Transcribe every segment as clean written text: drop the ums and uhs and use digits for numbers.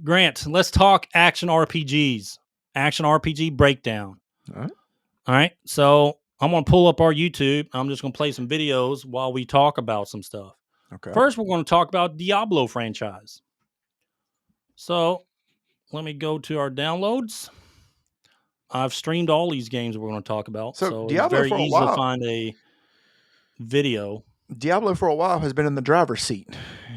Grant, let's talk action RPGs. Action RPG breakdown. All right. All right. So I'm going to pull up our YouTube. I'm just going to play some videos while we talk about some stuff. Okay. First, we're going to talk about Diablo franchise. So let me go to our downloads. I've streamed all these games we're going to talk about. So It's Diablo very for a easy to while, find a video. Diablo for a while has been in the driver's seat,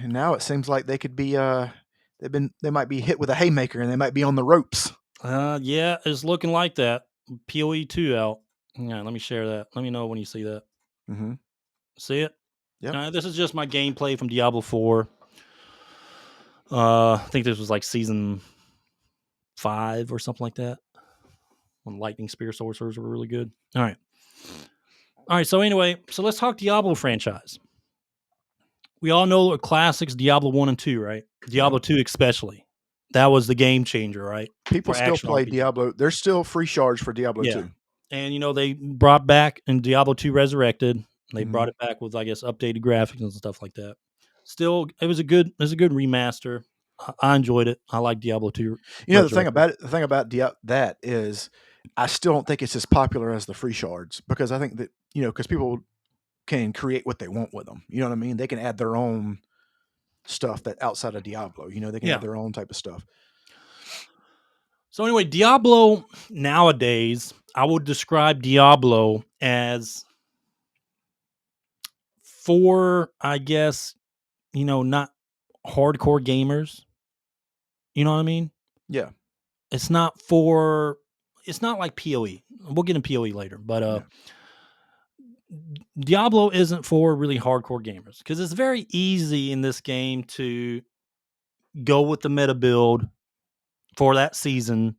and now it seems like they could be. They might be hit with a haymaker, and they might be on the ropes. Yeah, it's looking like that. PoE 2 out. Yeah, let me share that. Let me know when you see that. Mm-hmm. See it? Yep. This is just my gameplay from Diablo 4. I think this was like season 5 or something like that. When lightning spear sorcerers were really good. All right. So anyway, let's talk Diablo franchise. We all know the classics Diablo 1 and 2, right? Diablo 2 especially. That was the game changer, right? People For still action play RPG. Diablo. There's still free shards for Diablo 2. And they brought back in Diablo 2 Resurrected. They Mhm. brought it back with, I guess, updated graphics and stuff like that. Still, it was a good remaster. I enjoyed it. I like Diablo 2. The thing about that is, I still don't think it's as popular as the free shards, because I think that because people can create what they want with them. You know what I mean? They can add their own stuff that outside of Diablo. They can add their own type of stuff. So anyway, Diablo nowadays, I would describe Diablo as for, I guess, not hardcore gamers. You know what I mean? Yeah. It's not like PoE. We'll get into PoE later, but Diablo isn't for really hardcore gamers, because it's very easy in this game to go with the meta build for that season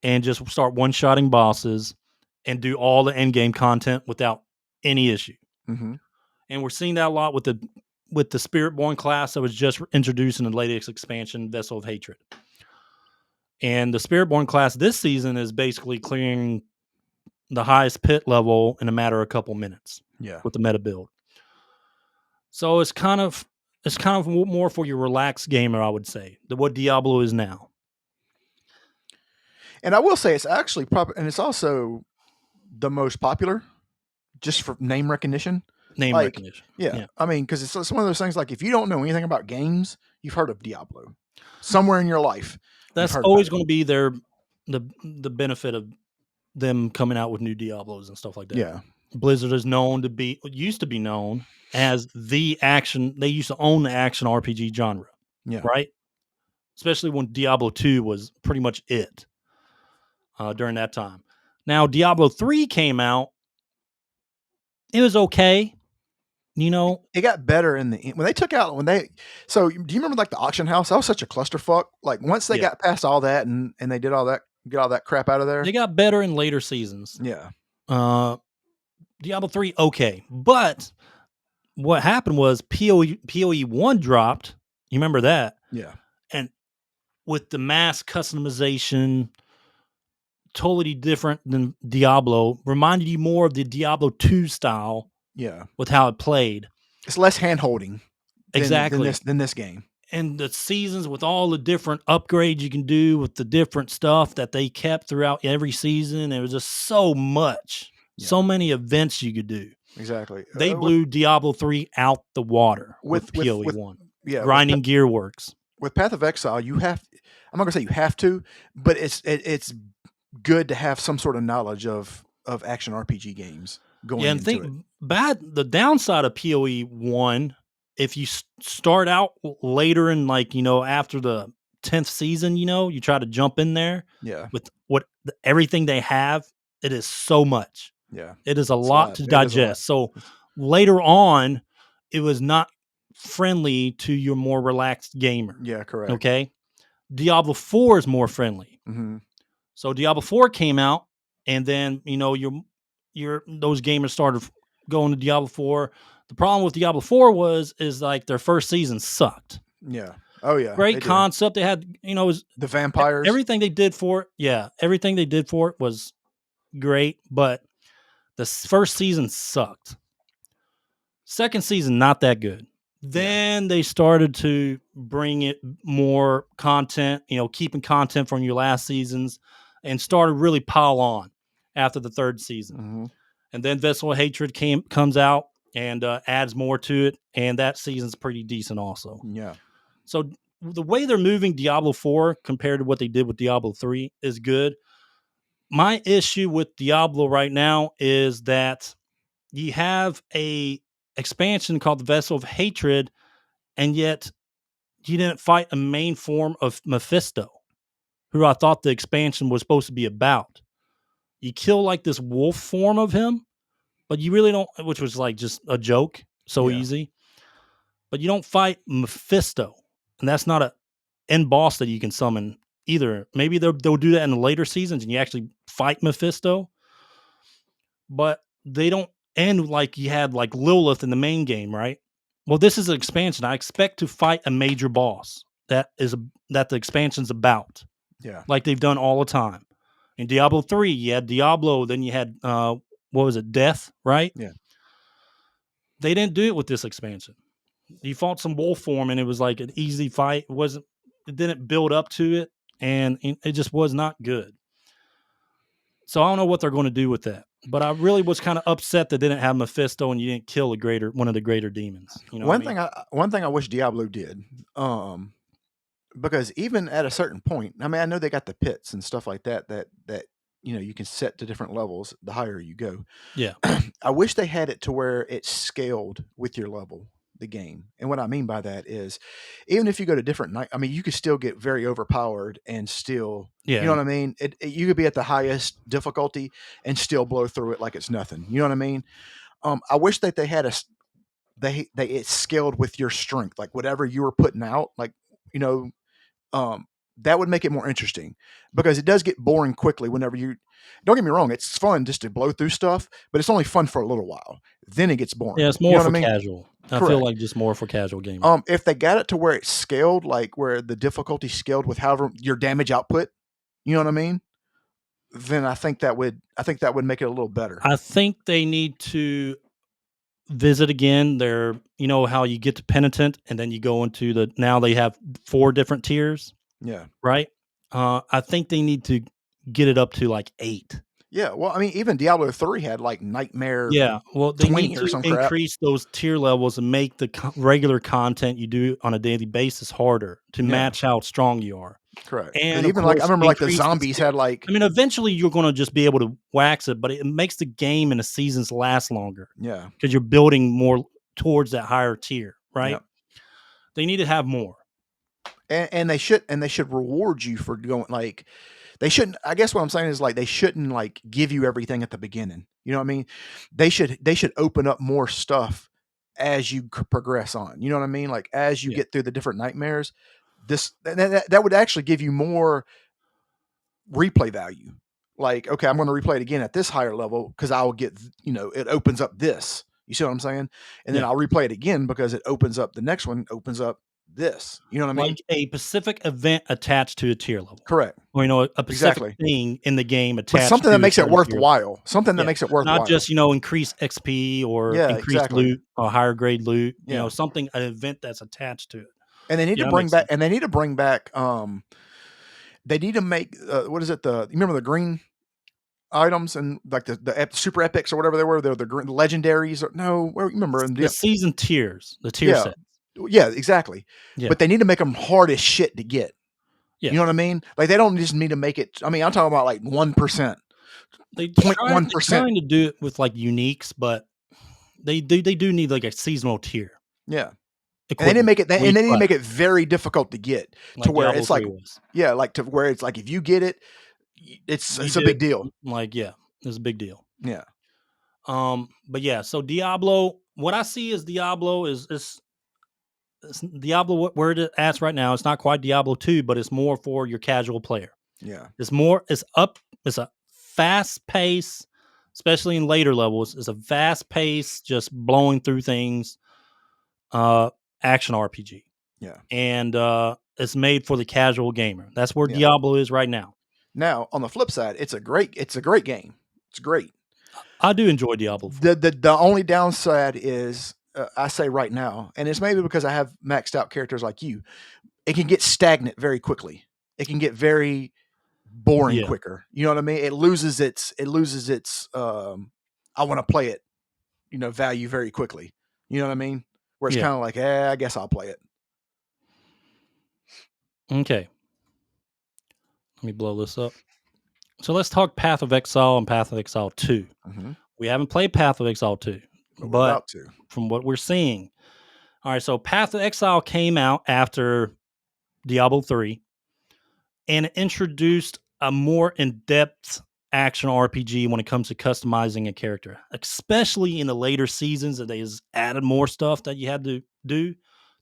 and just start one-shotting bosses and do all the end game content without any issue. Mm-hmm. And we're seeing that a lot with the Spiritborn class that was just introduced in the latest expansion, Vessel of Hatred. And the Spiritborn class this season is basically clearing the highest pit level in a matter of a couple minutes. Yeah. With the meta build. So it's kind of more for your relaxed gamer, I would say, than what Diablo is now. And I will say it's actually and it's also the most popular, just for name recognition. Recognition. Yeah. I mean, because it's one of those things, like, if you don't know anything about games, you've heard of Diablo somewhere in your life. That's always going to be the benefit of them coming out with new Diablos and stuff like that. Yeah. Blizzard is used to be known as the action. They used to own the action RPG genre. Yeah. Right? Especially when Diablo 2 was pretty much it during that time. Now, Diablo 3 came out. It was okay. It got better when they took out So do you remember, like, the auction house? That was such a clusterfuck. Like, once they got past all that and they did all that, get all that crap out of there. They got better in later seasons. Yeah. Diablo 3, okay. But what happened was PoE 1 dropped. You remember that? Yeah. And with the mass customization, totally different than Diablo, reminded you more of the Diablo 2 style. Yeah. With how it played. It's less hand-holding than this game. And the seasons with all the different upgrades you can do with the different stuff that they kept throughout every season. There was just so much. Yeah. So many events you could do. Exactly. They blew Diablo 3 out the water with PoE 1. Yeah. Grinding gear works. With Path of Exile, I'm not going to say you have to, but it's good to have some sort of knowledge of action RPG games going into it. The downside of PoE 1, if you start out later in, like, after the 10th season, you try to jump in there with everything they have, it is so much. Yeah. It is a lot to digest. So later on, it was not friendly to your more relaxed gamer. Yeah, correct. Okay. Diablo 4 is more friendly. Mm-hmm. So Diablo 4 came out, and then, those gamers started going to Diablo 4. The problem with Diablo 4 is like their first season sucked. Yeah. Oh yeah. Great concept. They had, was the vampires. Everything they did for it. Yeah. Everything they did for it was great, but the first season sucked. Second season, not that good. Then they started to bring it more content, keeping content from your last seasons, and started really pile on after the third season. Mm-hmm. And then Vessel of Hatred comes out and adds more to it, and that season's pretty decent also. Yeah. So the way they're moving Diablo 4 compared to what they did with Diablo 3 is good. My issue with Diablo right now is that you have a expansion called the Vessel of Hatred, and yet you didn't fight a main form of Mephisto, who I thought the expansion was supposed to be about. You kill like this wolf form of him, but you really don't, which was like just a joke, so easy. But you don't fight Mephisto, and that's not a end boss that you can summon either. Maybe they'll do that in the later seasons, and you actually fight Mephisto, but they don't end like you had like Lilith in the main game, right? Well, this is an expansion. I expect to fight a major boss that the expansion's about, Yeah. like they've done all the time. In Diablo 3, you had Diablo, then you had what was it, Death, right? Yeah. They didn't do it with this expansion. You fought some wolf form, and it was like an easy fight. It didn't build up to it, and it just was not good. So I don't know what they're going to do with that. But I really was kind of upset that they didn't have Mephisto and you didn't kill one of the greater demons. You know one what I mean? one thing I wish Diablo did, because even at a certain point, I mean, I know they got the pits and stuff like that you can set to different levels the higher you go. Yeah. I wish they had it to where it scaled with your level, the game. And what I mean by that is, even if you go to different night, I mean, you could still get very overpowered and still, you know Yeah. what I mean? You could be at the highest difficulty and still blow through it like it's nothing. You know what I mean? I wish that they had it scaled with your strength, like whatever you were putting out, like, you know, that would make it more interesting, because it does get boring quickly whenever you, don't get me wrong, it's fun just to blow through stuff, but it's only fun for a little while. Then it gets Yeah, boring. it's You more know what I for mean? casual. I feel Correct. like just more for casual gaming. If they got it to where it's scaled, like where the difficulty scaled with however your damage output, you know what I mean? Then I think that would make it a little better. I think they need to visit again their, how you get to penitent and then you go into now they have 4 different tiers, Yeah. right? I think they need to get it up to like 8. Yeah. Well, I mean, even Diablo 3 had like Nightmare Yeah, well, they need 20 or to some crap. increase those tier levels and make the regular content you do on a daily basis harder to Yeah. match how strong you are. Correct. Because And of even like I course, remember, like the increase the zombies had like, I mean, eventually you're going to just be able to wax it, but it makes the game and the seasons last longer yeah, because you're building more towards that higher tier, yeah. right? They need to have more. And they should reward you for going, like, they shouldn't, I guess what I'm saying is, like, they shouldn't like give you everything at the beginning. You know what I mean? They should open up more stuff as you progress on. You know what I mean? Like, as you Yeah. get through the different nightmares, that would actually give you more replay value. Like, okay, I'm going to replay it again at this higher level because I'll get, it opens up this. You see what I'm saying? And then Yeah. I'll replay it again because it opens up, the next one opens up this. You know what I mean? Like a specific event attached to a tier level. Correct. Or, a specific Exactly. thing in the game But attached something to that a makes it certain tier level. worthwhile. Something that Yeah. makes it Not worthwhile. just, increased XP or Yeah, increased exactly. loot or higher grade loot, Yeah. something, an event that's attached to it. And they need Yeah, to that bring makes back, sense. and they need to bring back, they need to make, what is it? You remember the green items and like the super epics or whatever they were? They're the green legendaries. Or, no, remember? The season tiers, the tier Yeah. set. Yeah, exactly. Yeah. But they need to make them hard as shit to get. Yeah. You know what I mean? Like, they don't just need to make it. I mean, I'm talking about like 1%, They're 0.1%. trying to do it with like uniques, but they do need like a seasonal tier. Yeah. And they Equipment, need to class, make it very difficult to get, to like where Diablo it's like, 3 was. yeah, like to where it's like, if you get it, it's You a did big deal. like, yeah, it's a big deal. Yeah. But yeah, so Diablo, what I see is Diablo is Diablo where it at right now. It's not quite Diablo 2, but it's more for your casual player. Yeah. It's a fast pace, especially in later levels. It's a fast pace, just blowing through things, action RPG. Yeah. And it's made for the casual gamer. That's where Yeah. Diablo is right now. Now, on the flip side, it's a great game. It's great. I do enjoy Diablo 4. The only downside is I say right now, and it's maybe because I have maxed out characters like you, it can get stagnant very quickly. It can get very boring Yeah, quicker. You know what I mean? It loses its I want to play it, value very quickly. You know what I mean? Where it's yeah. kind of like, I guess I'll play it. Okay, let me blow this up. So let's talk Path of Exile and Path of Exile 2. Mm-hmm. We haven't played Path of Exile 2, But we're but about to. from what we're seeing, all right, so Path of Exile came out after Diablo 3 and it introduced a more in-depth action RPG when it comes to customizing a character, especially in the later seasons that they just added more stuff that you had to do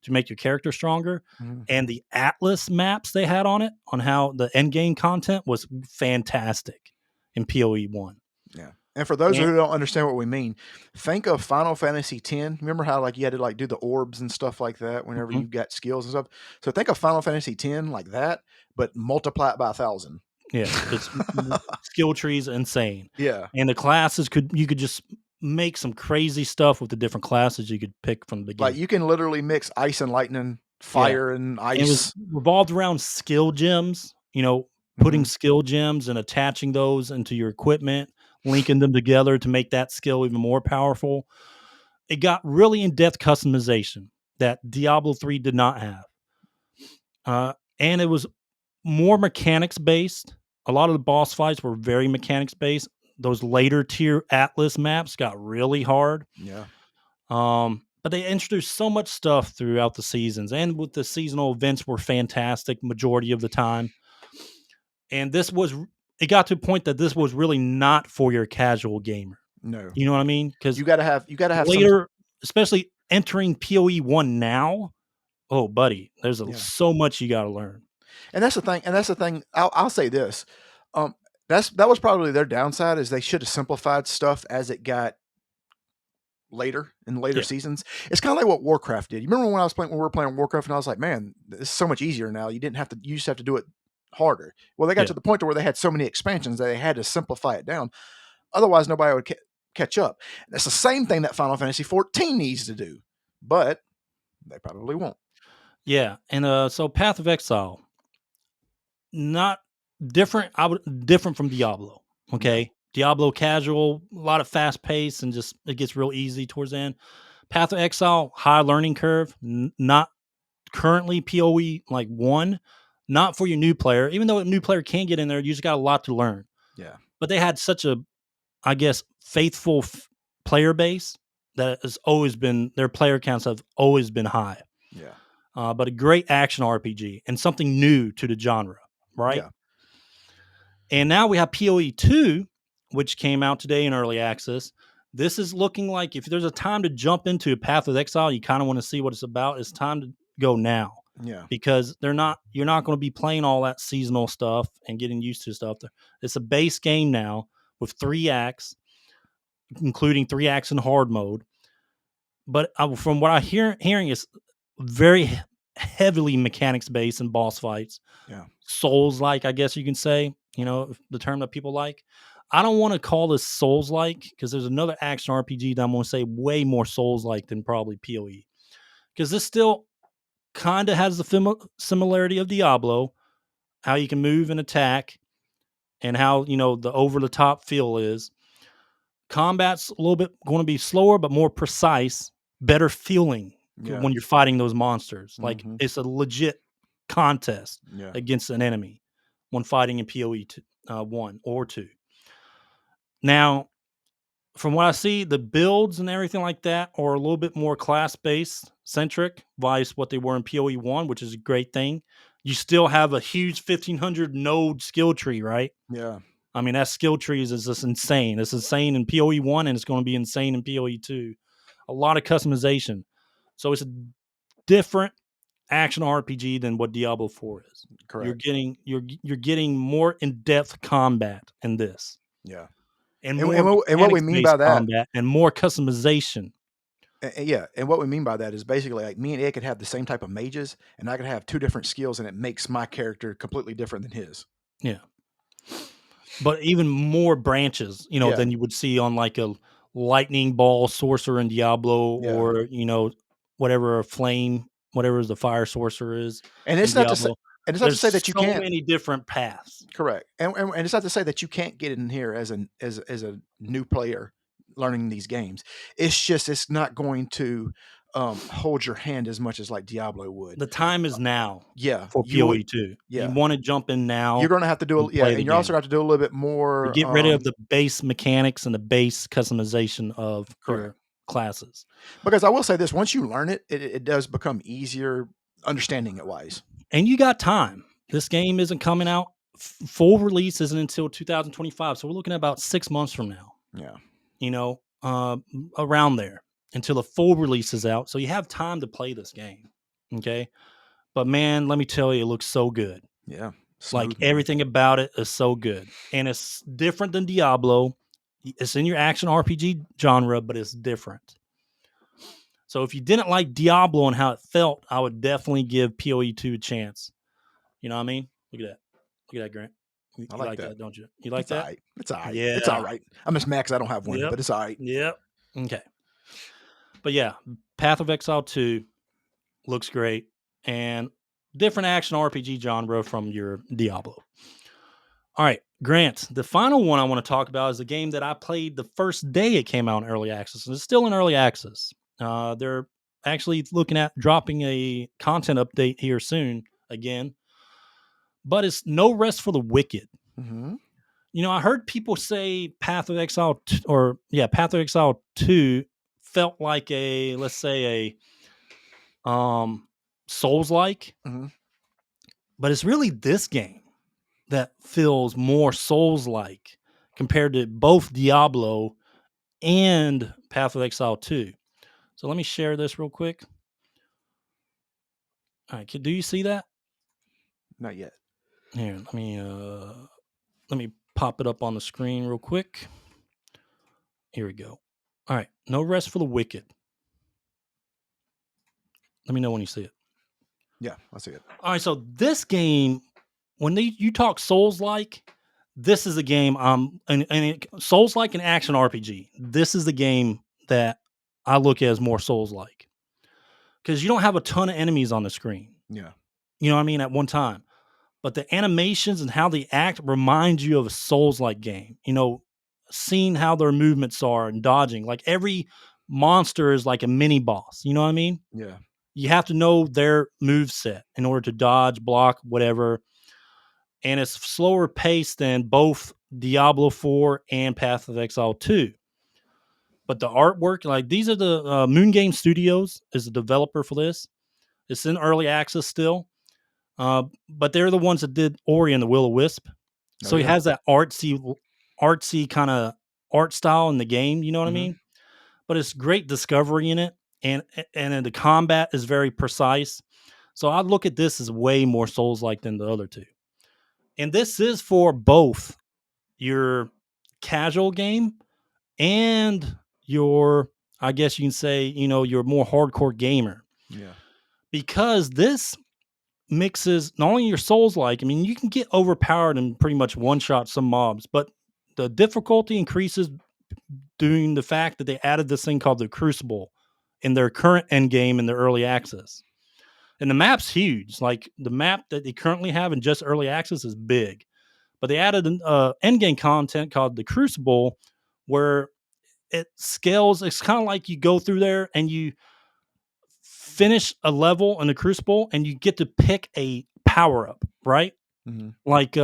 to make your character stronger. Mm-hmm. And the Atlas maps they had on it, on how the end game content was fantastic in PoE 1. Yeah. And for those And, who don't understand what we mean, think of Final Fantasy X. Remember how like you had to like do the orbs and stuff like that whenever mhm, you got skills and stuff. So think of Final Fantasy X like that, but multiply it by 1,000. yeah, it's skill trees insane. Yeah. And the classes you could just make some crazy stuff with the different classes you could pick from the Like beginning. you can literally mix ice and lightning, Yeah. fire and And it was ice. revolved around skill gems, putting Mm-hmm. skill gems and attaching those into your equipment, linking them together to make that skill even more powerful. It got really in-depth customization that Diablo 3 did not have. And it was more mechanics based. A lot of the boss fights were very mechanics based. Those later tier Atlas maps got really hard. Yeah. But they introduced so much stuff throughout the seasons, and with the seasonal events were fantastic majority of the time. And it got to a point that this was really not for your casual gamer. No. You know what I mean? Because You gotta have some. later, especially entering PoE 1 now, oh buddy, there's Yeah. so much you got to learn. And that's the thing. And that's the thing. I'll say this. Um, that was probably their downside is they should have simplified stuff as it got later in later Yeah, seasons. It's kind of like what Warcraft did. You remember when we were playing Warcraft and I was like, man, this is so much easier now. You just have to do it harder. Well, they got yeah. to the point to where they had so many expansions that they had to simplify it down. Otherwise, nobody would catch up. That's the same thing that Final Fantasy 14 needs to do, but they probably won't. Yeah, and so Path of Exile, not different. Different from Diablo. Yeah, Okay, Diablo casual, a lot of fast pace, and just it gets real easy towards the end. Path of Exile, high learning curve, not currently PoE like 1, not for your new player. Even though a new player can get in there, you just got a lot to learn. yeah, But they had such a, I guess, faithful player base that has always been their player counts have always been high. yeah, But a great action RPG and something new to the genre, right? yeah, And now we have PoE 2, which came out today in early access. This is looking like if there's a time to jump into Path of Exile, you kind of want to see what it's about. It's time to go now yeah, because you're not going to be playing all that seasonal stuff and getting used to stuff. It's a base game now with 3 acts, including 3 acts in hard mode. But from what I hearing is very heavily mechanics based and boss fights, yeah. Souls like, I guess you can say, the term that people like. I don't want to call this Souls like because there's another action RPG that I'm going to say way more Souls like than probably PoE because this still kind of has the similarity of Diablo, how you can move and attack, and how the over the top feel is. Combat's a little bit going to be slower but more precise, better feeling Yeah. when you're fighting those monsters. Like Mm-hmm. it's a legit contest Yeah. against an enemy when fighting in PoE 1 or 2. Now, from what I see, the builds and everything like that are a little bit more class based centric, vice what they were in PoE 1, which is a great thing. You still have a huge 1,500 node skill tree, right? Yeah. I mean, that skill tree is just insane. It's insane in PoE 1 and it's going to be insane in PoE 2. A lot of customization. So it's a different action RPG than what Diablo 4 is. Correct. You're getting more in-depth combat in this Yeah. and And, more and what we mechanics mean based by that, combat and more customization. yeah, and what we mean by that is basically like me and Ed could have the same type of mages, and I could have 2 different skills, and it makes my character completely different than his. Yeah. But even more branches, Yeah. than you would see on like a lightning ball sorcerer in Diablo, Yeah. or whatever a flame, whatever the fire sorcerer is And in it's not to say Diablo. and it's not to There's say that you so can't. many different paths. Correct. And it's not to say that you can't get in here as a new player learning these games. It's just it's not going to hold your hand as much as like Diablo would. The time is now Yeah, for you would. PoE 2. You Yeah, want to jump in you're now going to have to do and yeah, play the and you're also game. going to have to do a little bit To more. get rid of the base mechanics and the base customization of Correct. your classes. Because I will say this: once you learn it, it does become easier understanding it wise. And you got time. This game isn't coming out. Full release isn't until 2025. So we're looking at about 6 months from now, Yeah, around there until the full release is out. So you have time to play this game. Okay. But man, let me tell you, it looks so good. yeah, Like smooth man. everything about it is so good. And it's different than Diablo. It's in your action RPG genre, but it's different. So if you didn't like Diablo and how it felt, I would definitely give PoE 2 a chance. You know what I mean? Look at that. Look at that, Grant. You I you like like that. that, don't you? You like It's all that? right. It's all right. It's all Yeah. right. I'm just mad 'cause I don't have one, Yep. but it's all right. Yep. Okay. But yeah, Path of Exile 2 looks great, and different action RPG genre from your Diablo. All right, Grant, the final one I want to talk about is a game that I played the first day it came out in early access, and it's still in early access. They're actually looking at dropping a content update here soon again, but it's No Rest for the Wicked. Mm-hmm. I heard people say Path of Exile, Path of Exile 2 felt like a, let's say, a Souls like, Mm-hmm. but it's really this game that feels more Souls like compared to both Diablo and Path of Exile 2. So let me share this real quick. All right, do you see that? Not yet. Here, let me pop it up on the screen real quick. Here we go. All right, No Rest for the Wicked. Let me know when you see it. Yeah, I see it. All right, so this game, when you talk Souls like, this is a game Souls like an action RPG. This is the game that I look at as more Souls like, because you don't have a ton of enemies on the screen. Yeah. You know what I mean, at one time. But the animations and how they act remind you of a Souls like game. Seeing how their movements are and dodging. Like every monster is like a mini boss. You know what I mean? Yeah. You have to know their move set in order to dodge, block, whatever. And it's slower paced than both Diablo 4 and Path of Exile 2. But the artwork, like these are the Moon Game Studios is the developer for this. It's in early access still. But they're the ones that did Ori and the Will o Wisp. Oh So he yeah. has that artsy kind of art style in the game, you know what I Mm-hmm. mean? But it's great discovery in it, and the combat is very precise. So I look at this as way more Souls like than the other two. And this is for both your casual game and your, I guess you can say, your more hardcore gamer. Yeah. Because this mixes not only your Souls like, I mean, you can get overpowered and pretty much one shot some mobs, but the difficulty increases due to the fact that they added this thing called the Crucible in their current end game in their early access. And the map's huge. Like the map that they currently have in just early access is big. But they added an end game content called the Crucible, where it scales. It's kind of like you go through there and you finish a level in the Crucible and you get to pick a power up, right? Mm-hmm. Like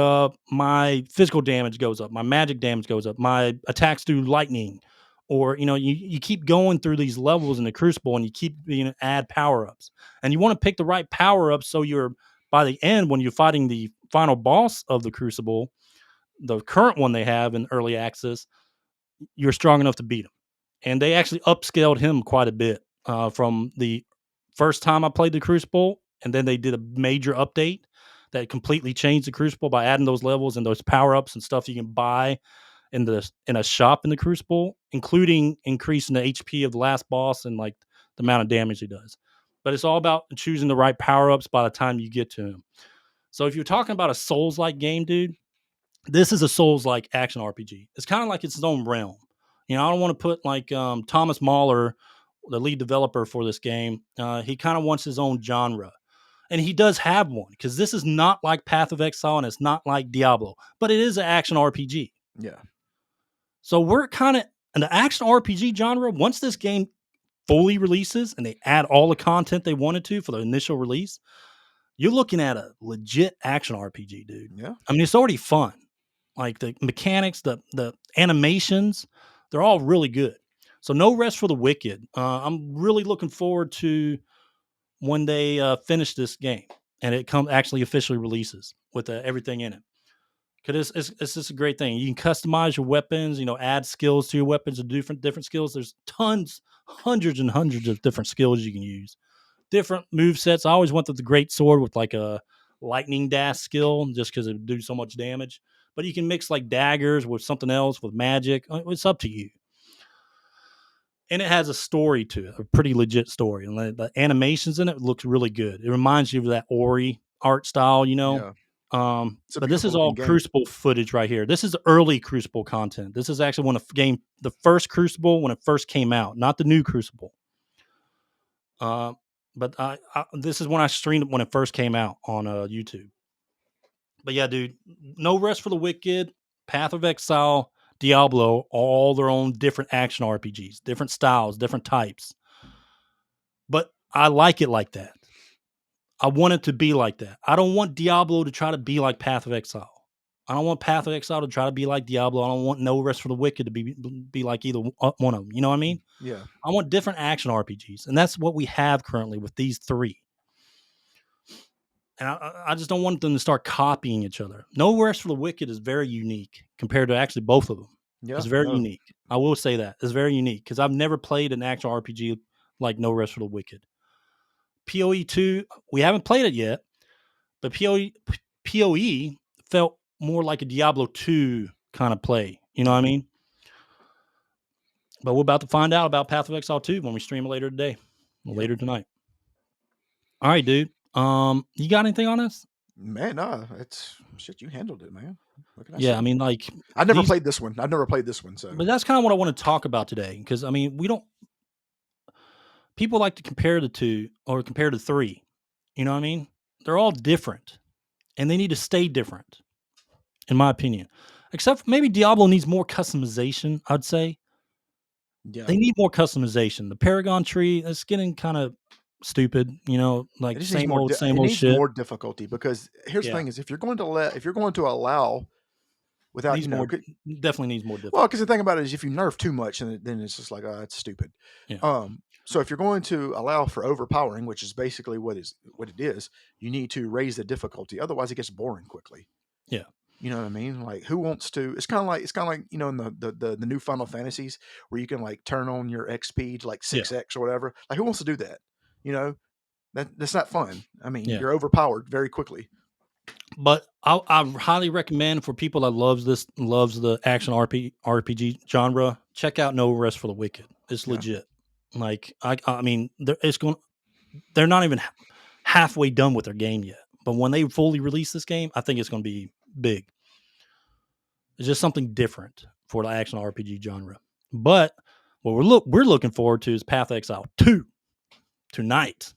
my physical damage goes up, my magic damage goes up, my attacks do lightning, or you keep going through these levels in the Crucible and you keep add power ups, and you want to pick the right power up so you're by the end when you're fighting the final boss of the Crucible, the current one they have in early access, you're strong enough to beat him. And they actually upscaled him quite a bit from the first time I played the Crucible, and then they did a major update that completely changed the Crucible by adding those levels and those power ups and stuff you can buy in a shop in the Crucible, including increasing the HP of the last boss and like the amount of damage he does. But it's all about choosing the right power ups by the time you get to him. So if you're talking about a Souls like game, dude, this is a Souls like action RPG. It's kind of like its own realm. I don't want to put like Thomas Mahler, the lead developer for this game. He kind of wants his own genre. And he does have one because this is not like Path of Exile and it's not like Diablo, but it is an action RPG. Yeah. So we're kind of in the action RPG genre. Once this game fully releases and they add all the content they wanted to for the initial release, you're looking at a legit action RPG, dude. Yeah. I mean, it's already fun. Like the mechanics, the animations, they're all really good. So no rest for the wicked. I'm really looking forward to when they finish this game and it actually officially releases with everything in it. Because it's just a great thing. You can customize your weapons, add skills to your weapons and different skills. There's tons, hundreds and hundreds of different skills you can use. Different move sets. I always wanted the great sword with like a lightning dash skill just because it would do so much damage. But you can mix like daggers with something else with magic. It's up to you. And it has a story to it, a pretty legit story. And the animations in it looks really good. It reminds you of that Ori art style, Yeah. It's a But this beautiful is all looking game. Crucible footage right here. This is early Crucible content. This is actually the first Crucible when it first came out, not the new Crucible. But this is when I streamed it when it first came out on YouTube. But yeah, dude, no rest for the wicked. Path of Exile, Diablo, all their own different action RPGs, different styles, different types. But I like it like that. I want it to be like that. I don't want Diablo to try to be like Path of Exile. I don't want Path of Exile to try to be like Diablo. I don't want No Rest for the Wicked to be like either one of them. You know what I mean? Yeah. I want different action RPGs, and that's what we have currently with these three. And I just don't want them to start copying each other. No Rest for the Wicked is very unique compared to actually both of them. Yeah. It's very unique. I will say that. It's very unique because I've never played an action RPG like No Rest for the Wicked. PoE 2, we haven't played it yet, but PoE felt more like a Diablo 2 kind of play. You know what I mean? But we're about to find out about Path of Exile 2 when we stream it later today, later tonight. All right, dude. You got anything on this? Man, nah, it's shit. You handled it, man. I mean, like I never played this one. I've never played this one, so. But that's kind of what I want to talk about today, because I mean, people like to compare the two or compare the three. You know what I mean? They're all different, and they need to stay different, in my opinion. Except for maybe Diablo needs more customization. I'd say. Yeah. They need more customization. The Paragon tree, it's getting kind of stupid, like same old shit. It needs more difficulty, because here's the thing: is if you're going to allow without definitely needs more difficulty. Well, because the thing about it is, if you nerf too much, then it's just like, oh, it's stupid. Yeah. So if you're going to allow for overpowering, which is basically what it is, you need to raise the difficulty. Otherwise, it gets boring quickly. Yeah. You know what I mean? Like, who wants to? It's kind of like in the new Final Fantasies where you can like turn on your XP to like 6x or whatever. Like, who wants to do that? That's not fun. I mean, you're overpowered very quickly. But I highly recommend for people that loves the action RPG genre, check out No Rest for the Wicked. It's legit. Like I mean, they're not even halfway done with their game yet. But when they fully release this game, I think it's going to be big. It's just something different for the action RPG genre. But what we're looking forward to is Path of Exile 2 tonight.